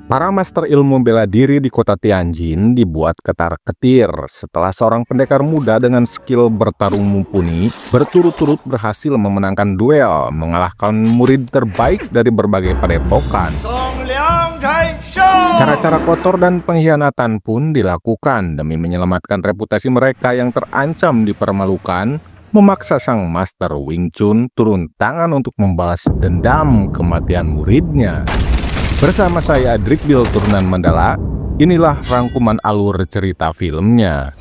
Para master ilmu bela diri di kota Tianjin dibuat ketar-ketir setelah seorang pendekar muda dengan skill bertarung mumpuni berturut-turut berhasil memenangkan duel, mengalahkan murid terbaik dari berbagai padepokan. Cara-cara kotor dan pengkhianatan pun dilakukan demi menyelamatkan reputasi mereka yang terancam dipermalukan, memaksa sang master Wing Chun turun tangan untuk membalas dendam kematian muridnya. Bersama saya Drikbil Turunan Mandala, inilah rangkuman alur cerita filmnya.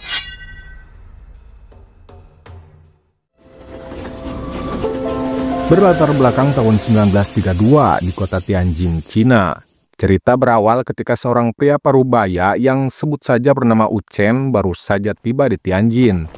Berlatar belakang tahun 1932 di kota Tianjin, Cina. Cerita berawal ketika seorang pria parubaya yang sebut saja bernama Uchen baru saja tiba di Tianjin.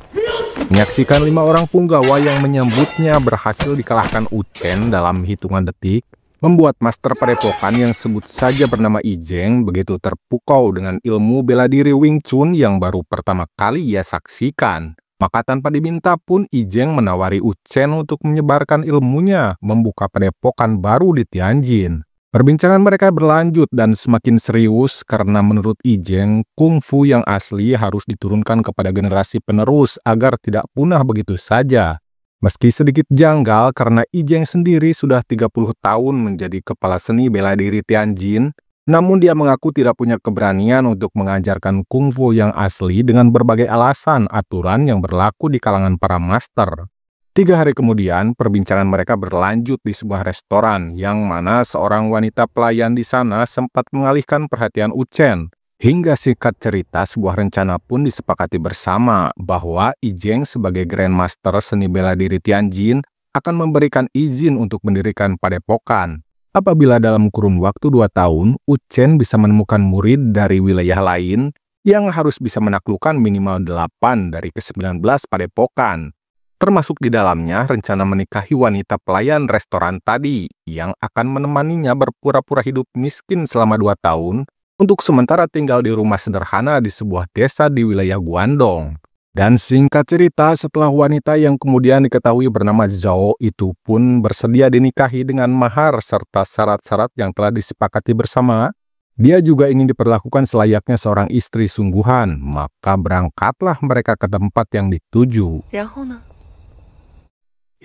Menyaksikan 5 orang punggawa yang menyambutnya berhasil dikalahkan Uchen dalam hitungan detik, membuat master padepokan yang sebut saja bernama Ijeng begitu terpukau dengan ilmu bela diri Wing Chun yang baru pertama kali ia saksikan. Maka tanpa diminta pun Ijeng menawari Uchen untuk menyebarkan ilmunya, membuka padepokan baru di Tianjin. Perbincangan mereka berlanjut dan semakin serius karena menurut Ijeng, kungfu yang asli harus diturunkan kepada generasi penerus agar tidak punah begitu saja. Meski sedikit janggal karena Ijeng sendiri sudah 30 tahun menjadi kepala seni bela diri Tianjin, namun dia mengaku tidak punya keberanian untuk mengajarkan kungfu yang asli dengan berbagai alasan aturan yang berlaku di kalangan para master. 3 hari kemudian, perbincangan mereka berlanjut di sebuah restoran yang mana seorang wanita pelayan di sana sempat mengalihkan perhatian Uchen. Hingga singkat cerita, sebuah rencana pun disepakati bersama bahwa Ijeng sebagai Grandmaster seni bela diri Tianjin akan memberikan izin untuk mendirikan padepokan. Apabila dalam kurun waktu 2 tahun, Uchen bisa menemukan murid dari wilayah lain yang harus bisa menaklukkan minimal 8 dari ke-19 padepokan. Termasuk di dalamnya rencana menikahi wanita pelayan restoran tadi yang akan menemaninya berpura-pura hidup miskin selama 2 tahun untuk sementara tinggal di rumah sederhana di sebuah desa di wilayah Guangdong. Dan singkat cerita, setelah wanita yang kemudian diketahui bernama Zhao itu pun bersedia dinikahi dengan mahar serta syarat-syarat yang telah disepakati bersama, dia juga ingin diperlakukan selayaknya seorang istri sungguhan, maka berangkatlah mereka ke tempat yang dituju.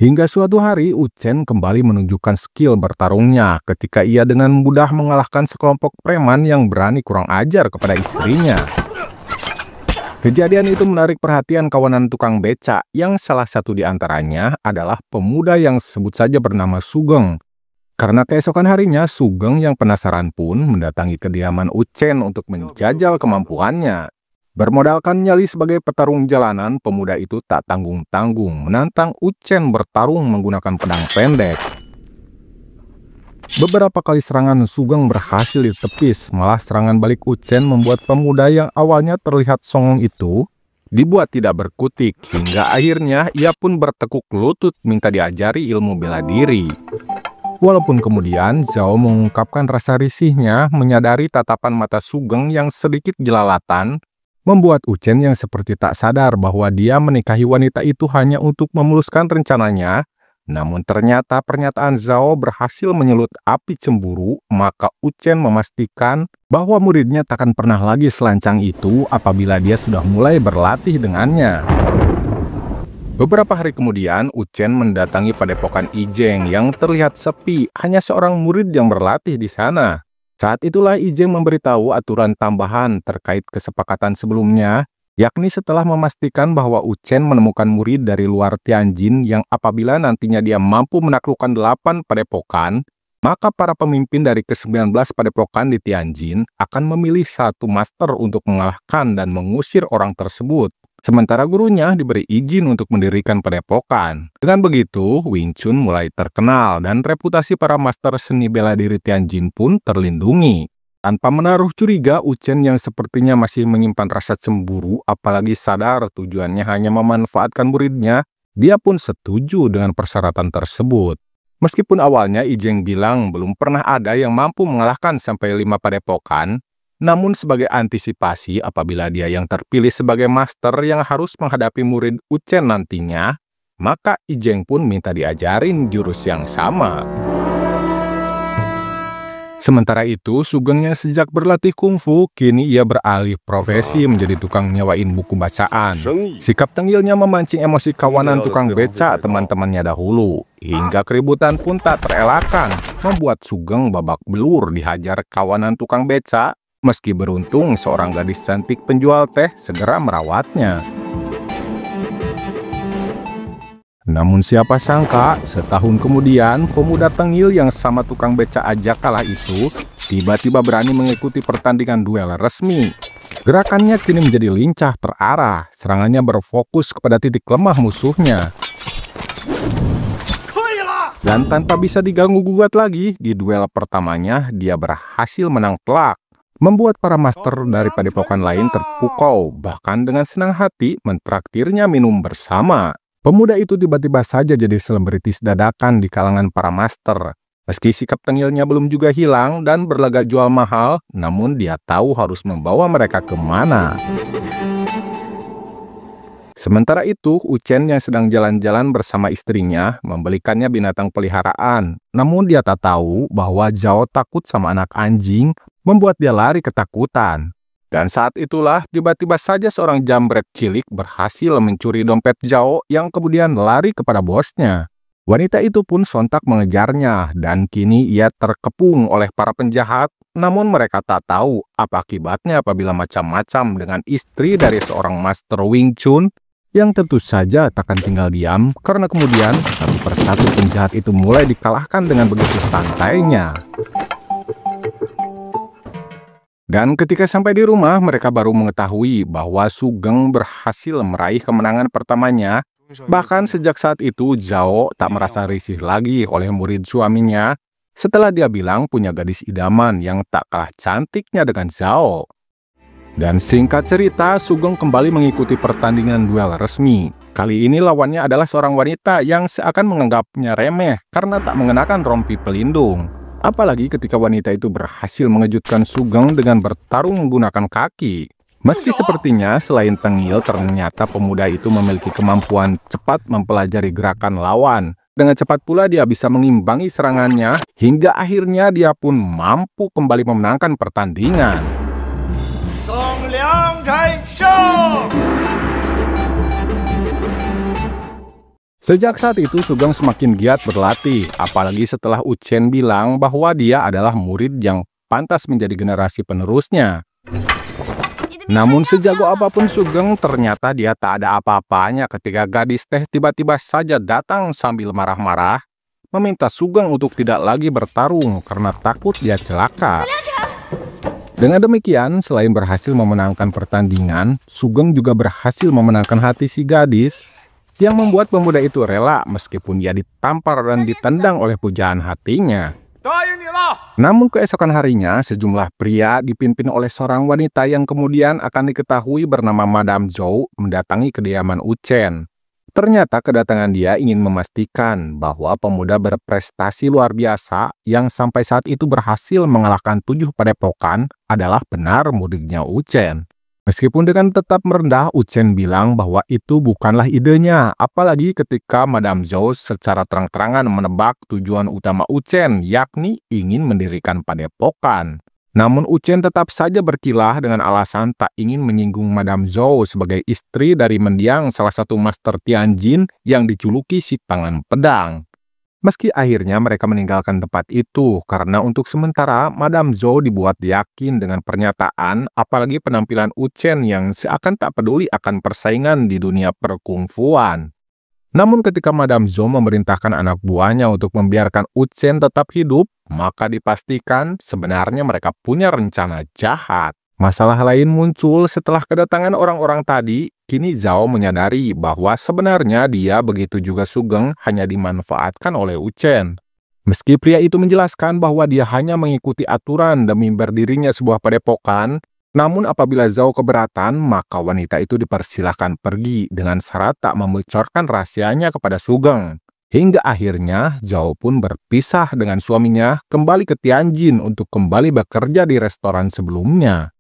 Hingga suatu hari, Uchen kembali menunjukkan skill bertarungnya ketika ia dengan mudah mengalahkan sekelompok preman yang berani kurang ajar kepada istrinya. Kejadian itu menarik perhatian kawanan tukang beca yang salah satu di antaranya adalah pemuda yang sebut saja bernama Sugeng. Karena keesokan harinya, Sugeng yang penasaran pun mendatangi kediaman Uchen untuk menjajal kemampuannya. Bermodalkan nyali sebagai petarung jalanan, pemuda itu tak tanggung-tanggung menantang Uchen bertarung menggunakan pedang pendek. Beberapa kali serangan Sugeng berhasil ditepis, malah serangan balik Uchen membuat pemuda yang awalnya terlihat songong itu dibuat tidak berkutik, hingga akhirnya ia pun bertekuk lutut minta diajari ilmu bela diri. Walaupun kemudian Zhao mengungkapkan rasa risihnya menyadari tatapan mata Sugeng yang sedikit jelalatan, membuat Uchen yang seperti tak sadar bahwa dia menikahi wanita itu hanya untuk memuluskan rencananya. Namun ternyata pernyataan Zhao berhasil menyulut api cemburu, maka Uchen memastikan bahwa muridnya takkan pernah lagi selancang itu apabila dia sudah mulai berlatih dengannya. Beberapa hari kemudian, Uchen mendatangi padepokan Ijeng yang terlihat sepi, hanya seorang murid yang berlatih di sana. Saat itulah Ijeng memberitahu aturan tambahan terkait kesepakatan sebelumnya, yakni setelah memastikan bahwa Uchen menemukan murid dari luar Tianjin yang apabila nantinya dia mampu menaklukkan 8 padepokan, maka para pemimpin dari ke-19 padepokan di Tianjin akan memilih satu master untuk mengalahkan dan mengusir orang tersebut. Sementara gurunya diberi izin untuk mendirikan padepokan. Dengan begitu, Wing Chun mulai terkenal dan reputasi para master seni bela diri Tianjin pun terlindungi. Tanpa menaruh curiga, Uchen yang sepertinya masih menyimpan rasa cemburu, apalagi sadar tujuannya hanya memanfaatkan muridnya, dia pun setuju dengan persyaratan tersebut. Meskipun awalnya Ijeng bilang belum pernah ada yang mampu mengalahkan sampai 5 padepokan, namun sebagai antisipasi apabila dia yang terpilih sebagai master yang harus menghadapi murid Uchen nantinya, maka Ijeng pun minta diajarin jurus yang sama. Sementara itu, Sugeng yang sejak berlatih kungfu, kini ia beralih profesi menjadi tukang nyewain buku bacaan. Sikap tengilnya memancing emosi kawanan tukang beca teman-temannya dahulu, hingga keributan pun tak terelakkan, membuat Sugeng babak belur dihajar kawanan tukang beca, meski beruntung seorang gadis cantik penjual teh segera merawatnya. Namun siapa sangka, setahun kemudian, pemuda tengil yang sama tukang beca aja kalah itu, tiba-tiba berani mengikuti pertandingan duel resmi. Gerakannya kini menjadi lincah terarah, serangannya berfokus kepada titik lemah musuhnya. Dan tanpa bisa diganggu-gugat lagi, di duel pertamanya dia berhasil menang telak, membuat para master dari padepokan lain terpukau, bahkan dengan senang hati mentraktirnya minum bersama. Pemuda itu tiba-tiba saja jadi selebritis dadakan di kalangan para master. Meski sikap tengilnya belum juga hilang dan berlagak jual mahal, namun dia tahu harus membawa mereka kemana. Sementara itu, Uchen yang sedang jalan-jalan bersama istrinya membelikannya binatang peliharaan. Namun dia tak tahu bahwa Zhao takut sama anak anjing, membuat dia lari ketakutan. Dan saat itulah tiba-tiba saja seorang jambret cilik berhasil mencuri dompet Zhao yang kemudian lari kepada bosnya. Wanita itu pun sontak mengejarnya dan kini ia terkepung oleh para penjahat. Namun mereka tak tahu apa akibatnya apabila macam-macam dengan istri dari seorang master Wing Chun yang tentu saja takkan tinggal diam karena kemudian satu persatu penjahat itu mulai dikalahkan dengan begitu santainya. Dan ketika sampai di rumah, mereka baru mengetahui bahwa Sugeng berhasil meraih kemenangan pertamanya. Bahkan sejak saat itu, Zhao tak merasa risih lagi oleh murid suaminya setelah dia bilang punya gadis idaman yang tak kalah cantiknya dengan Zhao. Dan singkat cerita, Sugeng kembali mengikuti pertandingan duel resmi. Kali ini lawannya adalah seorang wanita yang seakan menganggapnya remeh karena tak mengenakan rompi pelindung. Apalagi ketika wanita itu berhasil mengejutkan Sugeng dengan bertarung menggunakan kaki. Meski sepertinya selain tengil, ternyata pemuda itu memiliki kemampuan cepat mempelajari gerakan lawan. Dengan cepat pula dia bisa mengimbangi serangannya, hingga akhirnya dia pun mampu kembali memenangkan pertandingan. Sejak saat itu Sugeng semakin giat berlatih, apalagi setelah Uchen bilang bahwa dia adalah murid yang pantas menjadi generasi penerusnya. Namun sejago apapun Sugeng, ternyata dia tak ada apa-apanya ketika gadis teh tiba-tiba saja datang sambil marah-marah, meminta Sugeng untuk tidak lagi bertarung karena takut dia celaka. Dengan demikian, selain berhasil memenangkan pertandingan, Sugeng juga berhasil memenangkan hati si gadis, yang membuat pemuda itu rela meskipun dia ditampar dan ditendang oleh pujaan hatinya. Namun keesokan harinya, sejumlah pria dipimpin oleh seorang wanita yang kemudian akan diketahui bernama Madame Zhou mendatangi kediaman Uchen. Ternyata kedatangan dia ingin memastikan bahwa pemuda berprestasi luar biasa yang sampai saat itu berhasil mengalahkan 7 padepokan adalah benar muridnya Uchen. Meskipun dengan tetap merendah, Uchen bilang bahwa itu bukanlah idenya, apalagi ketika Madame Zhou secara terang-terangan menebak tujuan utama Uchen, yakni ingin mendirikan padepokan. Namun Uchen tetap saja berkilah dengan alasan tak ingin menyinggung Madame Zhou sebagai istri dari mendiang salah satu master Tianjin yang dijuluki si tangan pedang. Meski akhirnya mereka meninggalkan tempat itu karena untuk sementara Madame Zhou dibuat yakin dengan pernyataan, apalagi penampilan Uchen yang seakan tak peduli akan persaingan di dunia perkungfuan. Namun ketika Madame Zhou memerintahkan anak buahnya untuk membiarkan Uchen tetap hidup, maka dipastikan sebenarnya mereka punya rencana jahat. Masalah lain muncul setelah kedatangan orang-orang tadi. Kini Zhao menyadari bahwa sebenarnya dia begitu juga Sugeng hanya dimanfaatkan oleh Uchen. Meski pria itu menjelaskan bahwa dia hanya mengikuti aturan demi berdirinya sebuah padepokan, namun apabila Zhao keberatan, maka wanita itu dipersilahkan pergi dengan syarat tak membocorkan rahasianya kepada Sugeng. Hingga akhirnya Zhao pun berpisah dengan suaminya kembali ke Tianjin untuk kembali bekerja di restoran sebelumnya.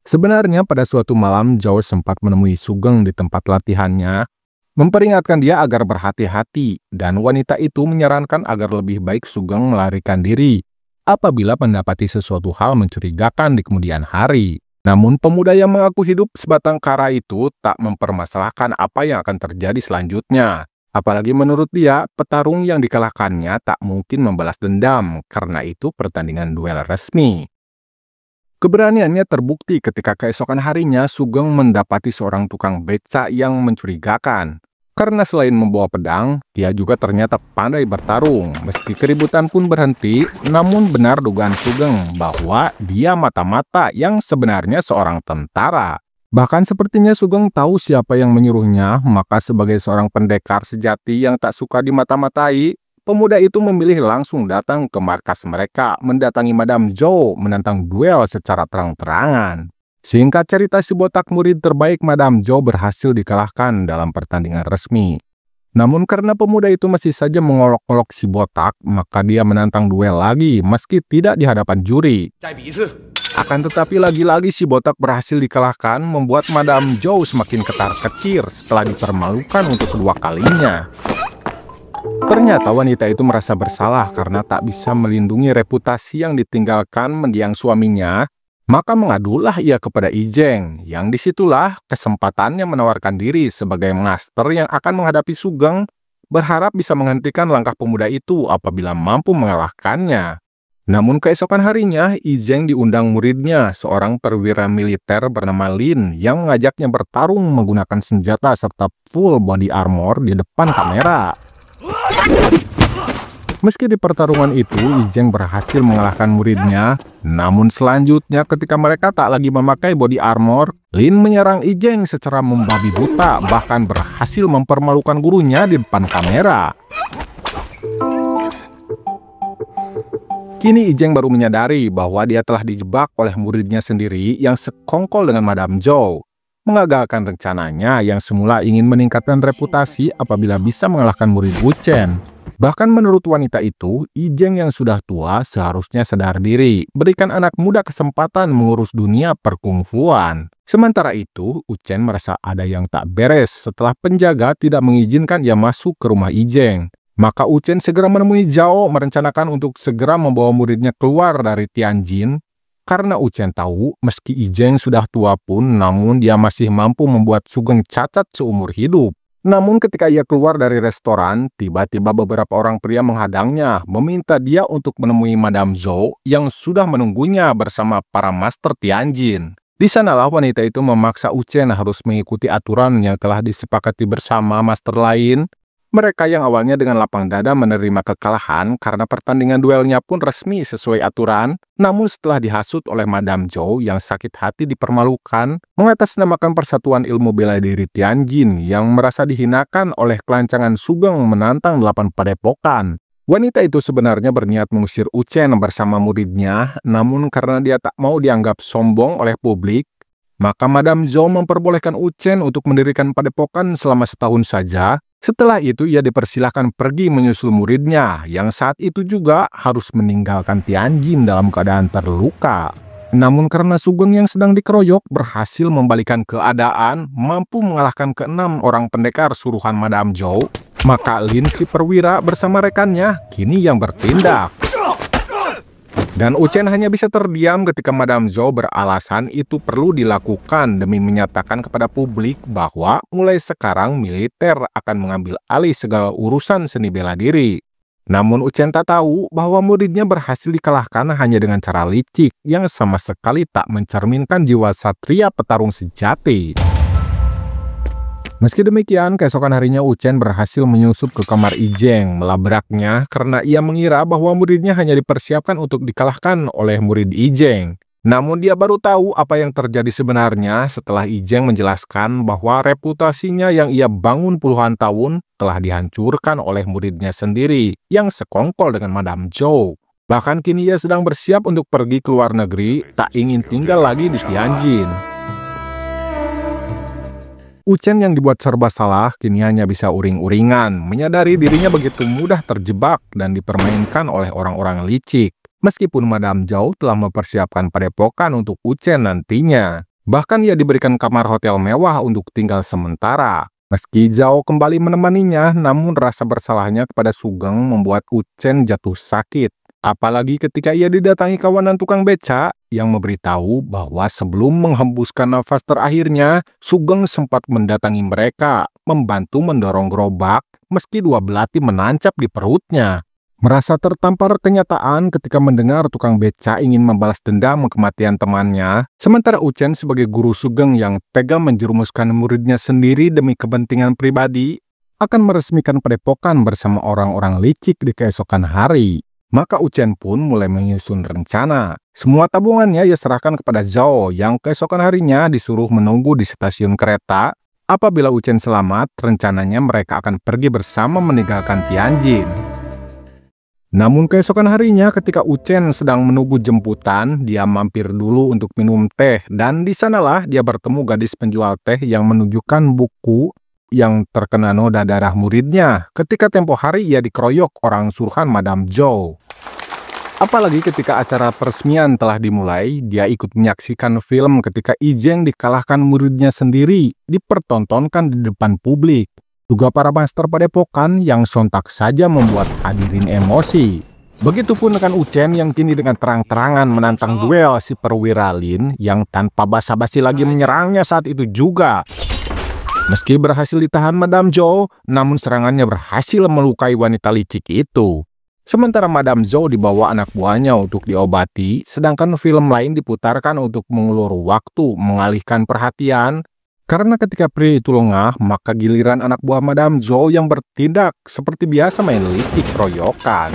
Sebenarnya pada suatu malam Zhao sempat menemui Sugeng di tempat latihannya, memperingatkan dia agar berhati-hati, dan wanita itu menyarankan agar lebih baik Sugeng melarikan diri. apabila mendapati sesuatu hal mencurigakan di kemudian hari. Namun pemuda yang mengaku hidup sebatang kara itu tak mempermasalahkan apa yang akan terjadi selanjutnya. Apalagi menurut dia, petarung yang dikalahkannya tak mungkin membalas dendam, karena itu pertandingan duel resmi. Keberaniannya terbukti ketika keesokan harinya Sugeng mendapati seorang tukang beca yang mencurigakan. Karena selain membawa pedang, dia juga ternyata pandai bertarung. Meski keributan pun berhenti, namun benar dugaan Sugeng bahwa dia mata-mata yang sebenarnya seorang tentara. Bahkan sepertinya Sugeng tahu siapa yang menyuruhnya, maka sebagai seorang pendekar sejati yang tak suka dimata-matai, pemuda itu memilih langsung datang ke markas mereka, mendatangi Madame Zhou menantang duel secara terang-terangan. Singkat cerita, si botak murid terbaik Madame Zhou berhasil dikalahkan dalam pertandingan resmi. Namun karena pemuda itu masih saja mengolok-olok si botak, maka dia menantang duel lagi meski tidak di hadapan juri. Akan tetapi lagi-lagi si botak berhasil dikalahkan, membuat Madame Zhou semakin ketar-ketir setelah dipermalukan untuk kedua kalinya. Ternyata wanita itu merasa bersalah karena tak bisa melindungi reputasi yang ditinggalkan mendiang suaminya, maka mengadulah ia kepada Ijeng, yang disitulah kesempatannya menawarkan diri sebagai master yang akan menghadapi Sugeng, berharap bisa menghentikan langkah pemuda itu apabila mampu mengalahkannya. Namun keesokan harinya, Ijeng diundang muridnya, seorang perwira militer bernama Lin, yang mengajaknya bertarung menggunakan senjata serta full body armor di depan kamera. Meski di pertarungan itu Ijeng berhasil mengalahkan muridnya, namun selanjutnya ketika mereka tak lagi memakai body armor, Lin menyerang Ijeng secara membabi buta, bahkan berhasil mempermalukan gurunya di depan kamera. Kini Ijeng baru menyadari bahwa dia telah dijebak oleh muridnya sendiri yang sekongkol dengan Madame Zhou, mengagalkan rencananya yang semula ingin meningkatkan reputasi apabila bisa mengalahkan murid Wu Chen. Bahkan menurut wanita itu, Ijeng yang sudah tua seharusnya sadar diri, berikan anak muda kesempatan mengurus dunia perkungfuan. Sementara itu, Wu Chen merasa ada yang tak beres setelah penjaga tidak mengizinkan ia masuk ke rumah Ijeng. Maka Wu Chen segera menemui Zhao merencanakan untuk segera membawa muridnya keluar dari Tianjin, karena Wu Chen tahu meski Ijeng sudah tua pun, namun dia masih mampu membuat Sugeng cacat seumur hidup. Namun ketika ia keluar dari restoran, tiba-tiba beberapa orang pria menghadangnya, meminta dia untuk menemui Madame Zhou yang sudah menunggunya bersama para master Tianjin. Di sanalah wanita itu memaksa Wu Chen harus mengikuti aturan yang telah disepakati bersama master lain. Mereka yang awalnya dengan lapang dada menerima kekalahan karena pertandingan duelnya pun resmi sesuai aturan, namun setelah dihasut oleh Madame Zhou yang sakit hati dipermalukan, mengatasnamakan Persatuan Ilmu Bela Diri Tianjin yang merasa dihinakan oleh kelancangan Sugeng menantang 8 padepokan. Wanita itu sebenarnya berniat mengusir Wu Chen bersama muridnya, namun karena dia tak mau dianggap sombong oleh publik, maka Madame Zhou memperbolehkan Wu Chen untuk mendirikan padepokan selama setahun saja. Setelah itu ia dipersilahkan pergi menyusul muridnya yang saat itu juga harus meninggalkan Tianjin dalam keadaan terluka. Namun karena Sugeng yang sedang dikeroyok berhasil membalikan keadaan, mampu mengalahkan ke-6 orang pendekar suruhan Madame Zhou, maka Lin si perwira bersama rekannya kini yang bertindak. Dan Wu Chen hanya bisa terdiam ketika Madame Zhou beralasan itu perlu dilakukan demi menyatakan kepada publik bahwa mulai sekarang militer akan mengambil alih segala urusan seni bela diri. Namun Wu Chen tak tahu bahwa muridnya berhasil dikalahkan hanya dengan cara licik yang sama sekali tak mencerminkan jiwa satria petarung sejati. Meski demikian, keesokan harinya Wu Chen berhasil menyusup ke kamar Ijeng, melabraknya karena ia mengira bahwa muridnya hanya dipersiapkan untuk dikalahkan oleh murid Ijeng. Namun dia baru tahu apa yang terjadi sebenarnya setelah Ijeng menjelaskan bahwa reputasinya yang ia bangun puluhan tahun telah dihancurkan oleh muridnya sendiri yang sekongkol dengan Madame Zhou. Bahkan kini ia sedang bersiap untuk pergi ke luar negeri, tak ingin tinggal lagi di Tianjin. Wu Chen yang dibuat serba salah kini hanya bisa uring-uringan, menyadari dirinya begitu mudah terjebak dan dipermainkan oleh orang-orang licik. Meskipun Madame Zhou telah mempersiapkan padepokan untuk Wu Chen nantinya. Bahkan ia diberikan kamar hotel mewah untuk tinggal sementara. Meski Zhao kembali menemaninya, namun rasa bersalahnya kepada Sugeng membuat Wu Chen jatuh sakit. Apalagi ketika ia didatangi kawanan tukang beca yang memberitahu bahwa sebelum menghembuskan nafas terakhirnya, Sugeng sempat mendatangi mereka, membantu mendorong gerobak meski dua belati menancap di perutnya. Merasa tertampar kenyataan ketika mendengar tukang beca ingin membalas dendam kematian temannya, sementara Uchen sebagai guru Sugeng yang tega menjerumuskan muridnya sendiri demi kepentingan pribadi, akan meresmikan padepokan bersama orang-orang licik di keesokan hari. Maka Uchen pun mulai menyusun rencana. Semua tabungannya ia serahkan kepada Zhao yang keesokan harinya disuruh menunggu di stasiun kereta. Apabila Uchen selamat, rencananya mereka akan pergi bersama meninggalkan Tianjin. Namun keesokan harinya ketika Uchen sedang menunggu jemputan, dia mampir dulu untuk minum teh dan di sanalah dia bertemu gadis penjual teh yang menunjukkan buku yang terkena noda darah muridnya ketika tempo hari ia dikeroyok orang suruhan Madame Zhou. Apalagi ketika acara peresmian telah dimulai, dia ikut menyaksikan film ketika Yi Zheng dikalahkan muridnya sendiri, dipertontonkan di depan publik. Juga para master padepokan yang sontak saja membuat hadirin emosi. Begitupun dengan Uchen yang kini dengan terang-terangan menantang duel si perwira Lin yang tanpa basa-basi lagi menyerangnya saat itu juga. Meski berhasil ditahan Madame Zhou, namun serangannya berhasil melukai wanita licik itu. Sementara Madame Zhou dibawa anak buahnya untuk diobati, sedangkan film lain diputarkan untuk mengulur waktu, mengalihkan perhatian. Karena ketika pria itu lengah, maka giliran anak buah Madame Zhou yang bertindak seperti biasa main licik keroyokan.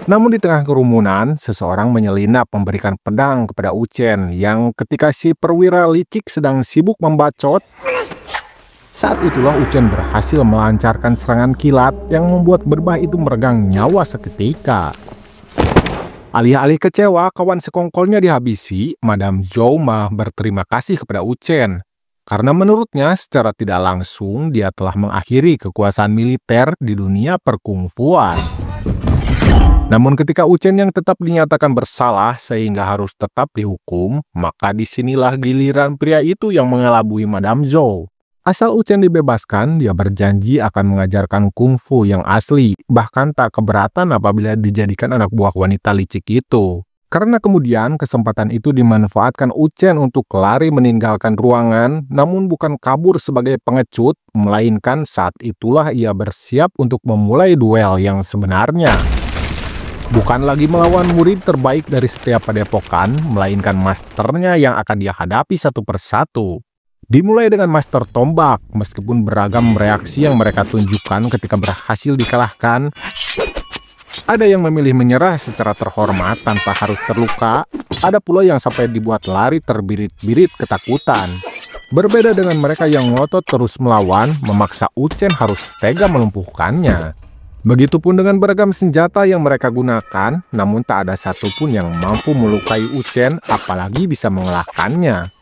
Namun di tengah kerumunan, seseorang menyelinap memberikan pedang kepada Uchen yang ketika si perwira licik sedang sibuk membacot. Saat itulah Uchen berhasil melancarkan serangan kilat yang membuat berbah itu meregang nyawa seketika. Alih-alih kecewa kawan sekongkolnya dihabisi, Madame Zhou malah berterima kasih kepada Uchen. Karena menurutnya secara tidak langsung dia telah mengakhiri kekuasaan militer di dunia perkungfuan. Namun ketika Uchen yang tetap dinyatakan bersalah sehingga harus tetap dihukum, maka disinilah giliran pria itu yang mengelabui Madame Zhou. Asal Uchen dibebaskan, dia berjanji akan mengajarkan kungfu yang asli, bahkan tak keberatan apabila dijadikan anak buah wanita licik itu. Karena kemudian kesempatan itu dimanfaatkan Uchen untuk lari meninggalkan ruangan, namun bukan kabur sebagai pengecut, melainkan saat itulah ia bersiap untuk memulai duel yang sebenarnya. Bukan lagi melawan murid terbaik dari setiap padepokan, melainkan masternya yang akan dia hadapi satu persatu. Dimulai dengan master tombak, meskipun beragam reaksi yang mereka tunjukkan ketika berhasil dikalahkan. Ada yang memilih menyerah secara terhormat tanpa harus terluka, ada pula yang sampai dibuat lari terbirit-birit ketakutan. Berbeda dengan mereka yang ngotot terus melawan, memaksa Uchen harus tega melumpuhkannya. Begitupun dengan beragam senjata yang mereka gunakan, namun tak ada satupun yang mampu melukai Uchen, apalagi bisa mengalahkannya.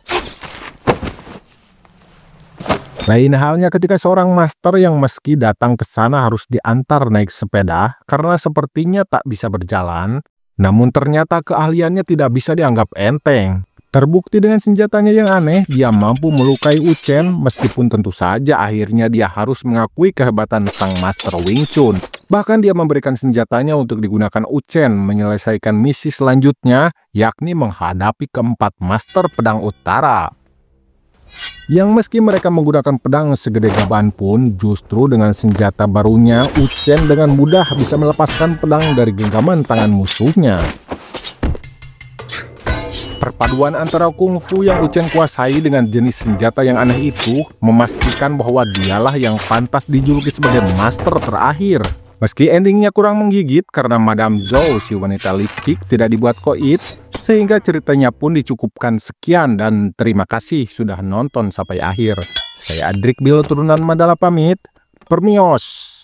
Lain halnya ketika seorang master yang meski datang ke sana harus diantar naik sepeda karena sepertinya tak bisa berjalan, namun ternyata keahliannya tidak bisa dianggap enteng. Terbukti dengan senjatanya yang aneh, dia mampu melukai Uchen meskipun tentu saja akhirnya dia harus mengakui kehebatan sang master Wing Chun. Bahkan dia memberikan senjatanya untuk digunakan Uchen menyelesaikan misi selanjutnya, yakni menghadapi keempat master pedang utara. Yang meski mereka menggunakan pedang segede gaban pun, justru dengan senjata barunya, Uchen dengan mudah bisa melepaskan pedang dari genggaman tangan musuhnya. Perpaduan antara kungfu yang Uchen kuasai dengan jenis senjata yang aneh itu memastikan bahwa dialah yang pantas dijuluki sebagai master terakhir. Meski endingnya kurang menggigit karena Madame Zhou si wanita licik tidak dibuat koit, sehingga ceritanya pun dicukupkan sekian dan terima kasih sudah nonton sampai akhir. Saya Adrik Bilo turunan Mandala pamit, permios.